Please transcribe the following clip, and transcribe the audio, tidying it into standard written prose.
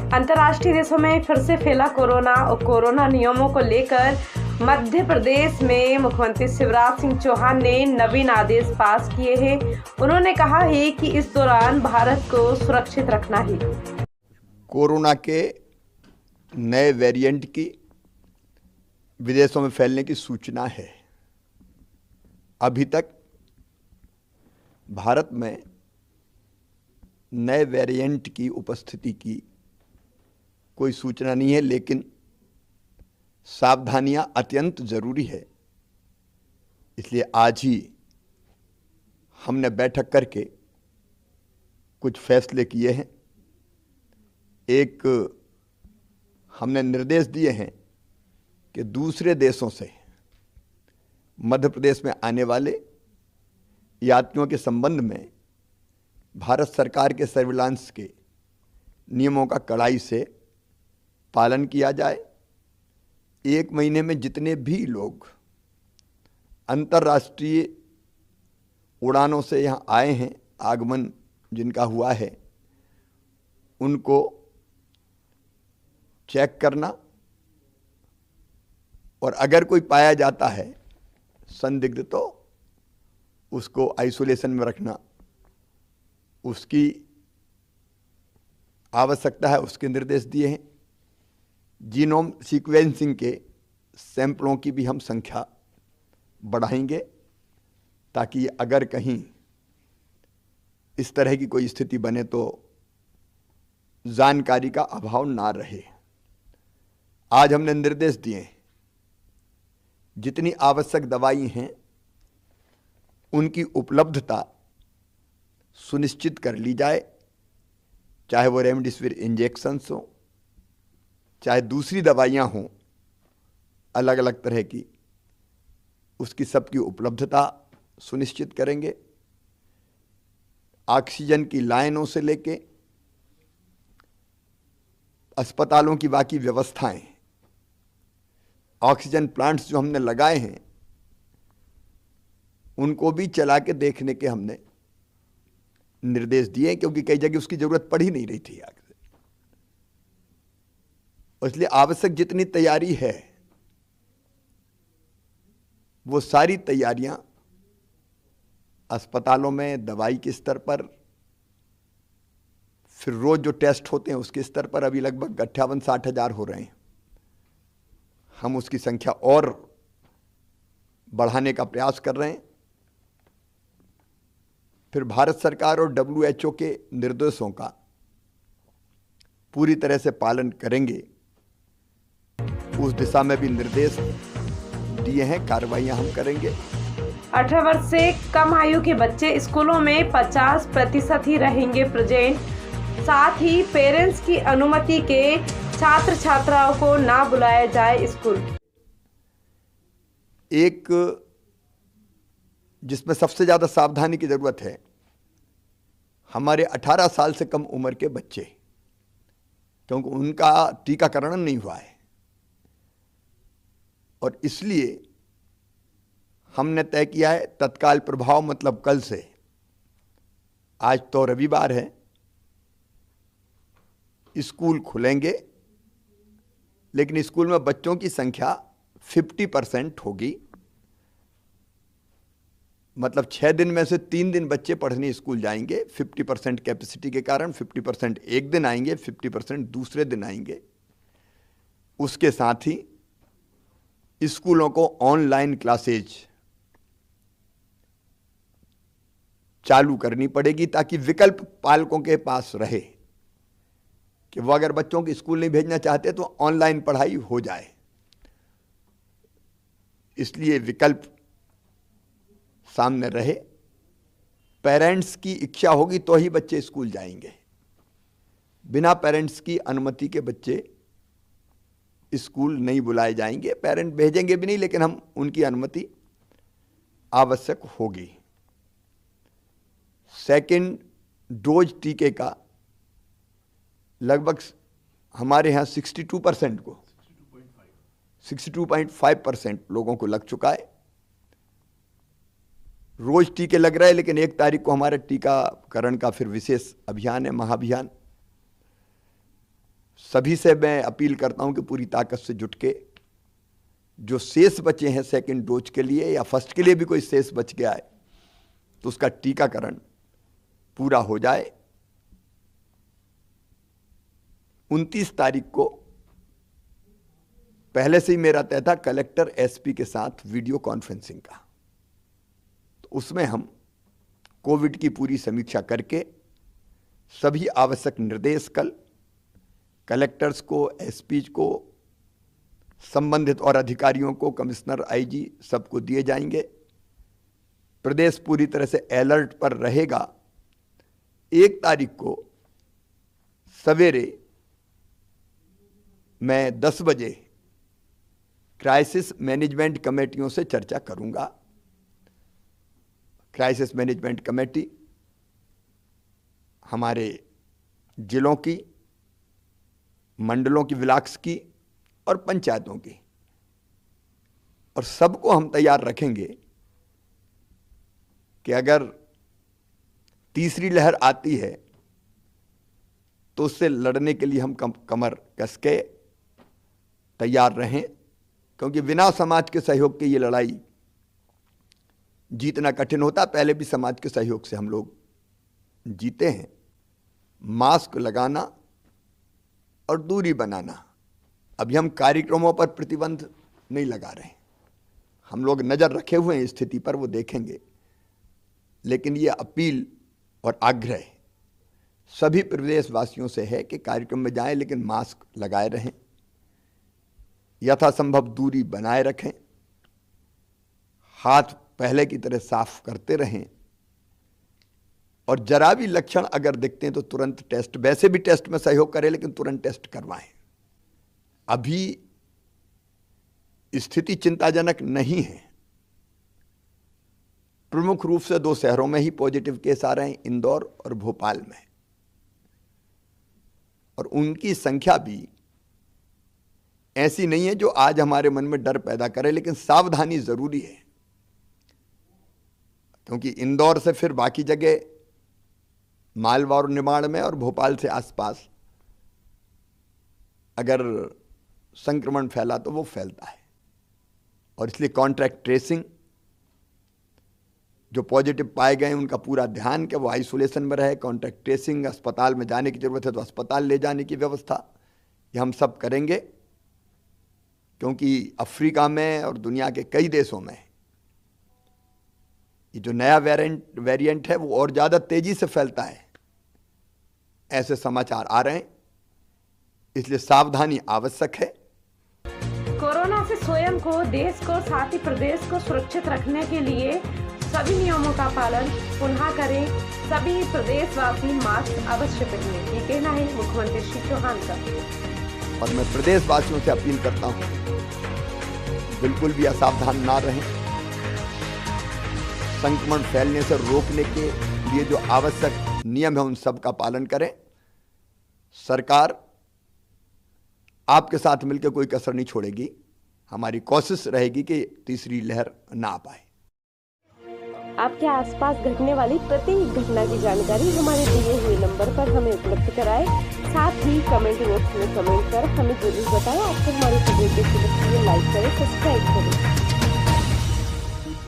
अंतर्राष्ट्रीय देशों में फिर से फैला कोरोना और कोरोना नियमों को लेकर मध्य प्रदेश में मुख्यमंत्री शिवराज सिंह चौहान ने नवीन आदेश पास किए हैं। उन्होंने कहा है कि इस दौरान भारत को सुरक्षित रखना है। कोरोना के नए वेरिएंट की विदेशों में फैलने की सूचना है। अभी तक भारत में नए वेरिएंट की उपस्थिति की कोई सूचना नहीं है, लेकिन सावधानियां अत्यंत जरूरी है। इसलिए आज ही हमने बैठक करके कुछ फैसले किए हैं। एक हमने निर्देश दिए हैं कि दूसरे देशों से मध्य प्रदेश में आने वाले यात्रियों के संबंध में भारत सरकार के सर्विलांस के नियमों का कड़ाई से पालन किया जाए। 1 महीने में जितने भी लोग अंतर्राष्ट्रीय उड़ानों से यहाँ आए हैं, आगमन जिनका हुआ है, उनको चेक करना और अगर कोई पाया जाता है संदिग्ध तो उसको आइसोलेशन में रखना, उसकी आवश्यकता है, उसके निर्देश दिए हैं। जीनोम सीक्वेंसिंग के सैंपलों की भी हम संख्या बढ़ाएंगे ताकि अगर कहीं इस तरह की कोई स्थिति बने तो जानकारी का अभाव ना रहे। आज हमने निर्देश दिए, जितनी आवश्यक दवाई हैं उनकी उपलब्धता सुनिश्चित कर ली जाए, चाहे वो रेमडेसिविर इंजेक्शंस हो, चाहे दूसरी दवाइयां हों अलग अलग तरह की, उसकी सबकी उपलब्धता सुनिश्चित करेंगे। ऑक्सीजन की लाइनों से लेके अस्पतालों की बाकी व्यवस्थाएं, ऑक्सीजन प्लांट्स जो हमने लगाए हैं उनको भी चला के देखने के हमने निर्देश दिए, क्योंकि कई जगह उसकी जरूरत पड़ ही नहीं रही थी आगे। इसलिए आवश्यक जितनी तैयारी है वो सारी तैयारियां अस्पतालों में दवाई के स्तर पर, फिर रोज जो टेस्ट होते हैं उसके स्तर पर अभी लगभग 58-60 हज़ार हो रहे हैं। हम उसकी संख्या और बढ़ाने का प्रयास कर रहे हैं। फिर भारत सरकार और WHO के निर्देशों का पूरी तरह से पालन करेंगे, उस दिशा में भी निर्देश दिए हैं, कार्रवाइयां हम करेंगे। 18 वर्ष से कम आयु के बच्चे स्कूलों में 50% ही रहेंगे प्रेजेंट। साथ ही पेरेंट्स की अनुमति के छात्र छात्राओं को ना बुलाया जाए स्कूल। एक जिसमें सबसे ज़्यादा सावधानी की ज़रूरत है, हमारे 18 साल से कम उम्र के बच्चे, क्योंकि उनका टीकाकरण नहीं हुआ है और इसलिए हमने तय किया है तत्काल प्रभाव, मतलब कल से, आज तो रविवार है, स्कूल खुलेंगे, लेकिन स्कूल में बच्चों की संख्या 50% होगी। मतलब 6 दिन में से 3 दिन बच्चे पढ़ने स्कूल जाएंगे। 50% कैपेसिटी के कारण 50% एक दिन आएंगे, 50% दूसरे दिन आएंगे। उसके साथ ही स्कूलों को ऑनलाइन क्लासेज चालू करनी पड़ेगी ताकि विकल्प पालकों के पास रहे कि वो अगर बच्चों को स्कूल नहीं भेजना चाहते तो ऑनलाइन पढ़ाई हो जाए। इसलिए विकल्प सामने रहे। पेरेंट्स की इच्छा होगी तो ही बच्चे स्कूल जाएंगे। बिना पेरेंट्स की अनुमति के बच्चे स्कूल नहीं बुलाए जाएंगे। पेरेंट भेजेंगे भी नहीं, लेकिन हम उनकी अनुमति आवश्यक होगी। सेकेंड डोज टीके का लगभग हमारे यहाँ 62% लोगों को लग चुका है। रोज टीके लग रहे हैं, लेकिन 1 तारीख को हमारा टीकाकरण का फिर विशेष अभियान है, महाअभियान। सभी से मैं अपील करता हूं कि पूरी ताकत से जुट के जो शेष बचे हैं सेकंड डोज के लिए या फर्स्ट के लिए भी कोई शेष बच गया है तो उसका टीकाकरण पूरा हो जाए। 29 तारीख को पहले से ही मेरा तय था कलेक्टर एसपी के साथ वीडियो कॉन्फ्रेंसिंग का, तो उसमें हम कोविड की पूरी समीक्षा करके सभी आवश्यक निर्देश कल कलेक्टर्स को, एसपी को, संबंधित और अधिकारियों को, कमिश्नर, आईजी सबको दिए जाएंगे। प्रदेश पूरी तरह से अलर्ट पर रहेगा। 1 तारीख को सवेरे मैं 10 बजे क्राइसिस मैनेजमेंट कमेटियों से चर्चा करूंगा। क्राइसिस मैनेजमेंट कमेटी हमारे जिलों की, मंडलों की, ब्लॉक्स की और पंचायतों की, और सबको हम तैयार रखेंगे कि अगर तीसरी लहर आती है तो उससे लड़ने के लिए हम कमर कस के तैयार रहें, क्योंकि बिना समाज के सहयोग के ये लड़ाई जीतना कठिन होता। पहले भी समाज के सहयोग से हम लोग जीते हैं। मास्क लगाना और दूरी बनाना, अभी हम कार्यक्रमों पर प्रतिबंध नहीं लगा रहे हैं, हम लोग नज़र रखे हुए हैं स्थिति पर, वो देखेंगे। लेकिन ये अपील और आग्रह सभी प्रदेशवासियों से है कि कार्यक्रम में जाएं लेकिन मास्क लगाए रहें, यथासंभव दूरी बनाए रखें, हाथ पहले की तरह साफ करते रहें, और जरा भी लक्षण अगर दिखते हैं तो तुरंत टेस्ट, वैसे भी टेस्ट में सहयोग करें लेकिन तुरंत टेस्ट करवाएं। अभी स्थिति चिंताजनक नहीं है। प्रमुख रूप से 2 शहरों में ही पॉजिटिव केस आ रहे हैं, इंदौर और भोपाल में, और उनकी संख्या भी ऐसी नहीं है जो आज हमारे मन में डर पैदा करे, लेकिन सावधानी जरूरी है, क्योंकि इंदौर से फिर बाकी जगह मालवा और निमाड़ में और भोपाल से आसपास अगर संक्रमण फैला तो वो फैलता है। और इसलिए कॉन्ट्रैक्ट ट्रेसिंग, जो पॉजिटिव पाए गए उनका पूरा ध्यान कि वो आइसोलेशन में रहे, कॉन्ट्रैक्ट ट्रेसिंग, अस्पताल में जाने की जरूरत है तो अस्पताल ले जाने की व्यवस्था, ये हम सब करेंगे, क्योंकि अफ्रीका में और दुनिया के कई देशों में ये जो नया वेरिएंट है वो और ज़्यादा तेजी से फैलता है, ऐसे समाचार आ रहे हैं, इसलिए सावधानी आवश्यक है। कोरोना से स्वयं को, देश को, साथ ही प्रदेश को सुरक्षित रखने के लिए सभी नियमों का पालन पुनः करें। सभी प्रदेशवासी मास्क अवश्य पहनें, ये कहना है मुख्यमंत्री श्री चौहान का। और मैं प्रदेशवासियों से अपील करता हूं, बिल्कुल भी असावधान ना रहें। संक्रमण फैलने से रोकने के लिए जो आवश्यक नियम है उन सब का पालन करें। सरकार आपके साथ मिलकर कोई कसर नहीं छोड़ेगी। हमारी कोशिश रहेगी कि तीसरी लहर ना आ पाए। आपके आसपास घटने वाली प्रत्येक घटना की जानकारी हमारे दिए हुए नंबर पर हमें उपलब्ध कराएं। साथ ही कमेंट बॉक्स में कमेंट कर हमें जरूर बताएं आपको हमारे वीडियो कैसी लगती है। लाइक करें, सब्सक्राइब करें।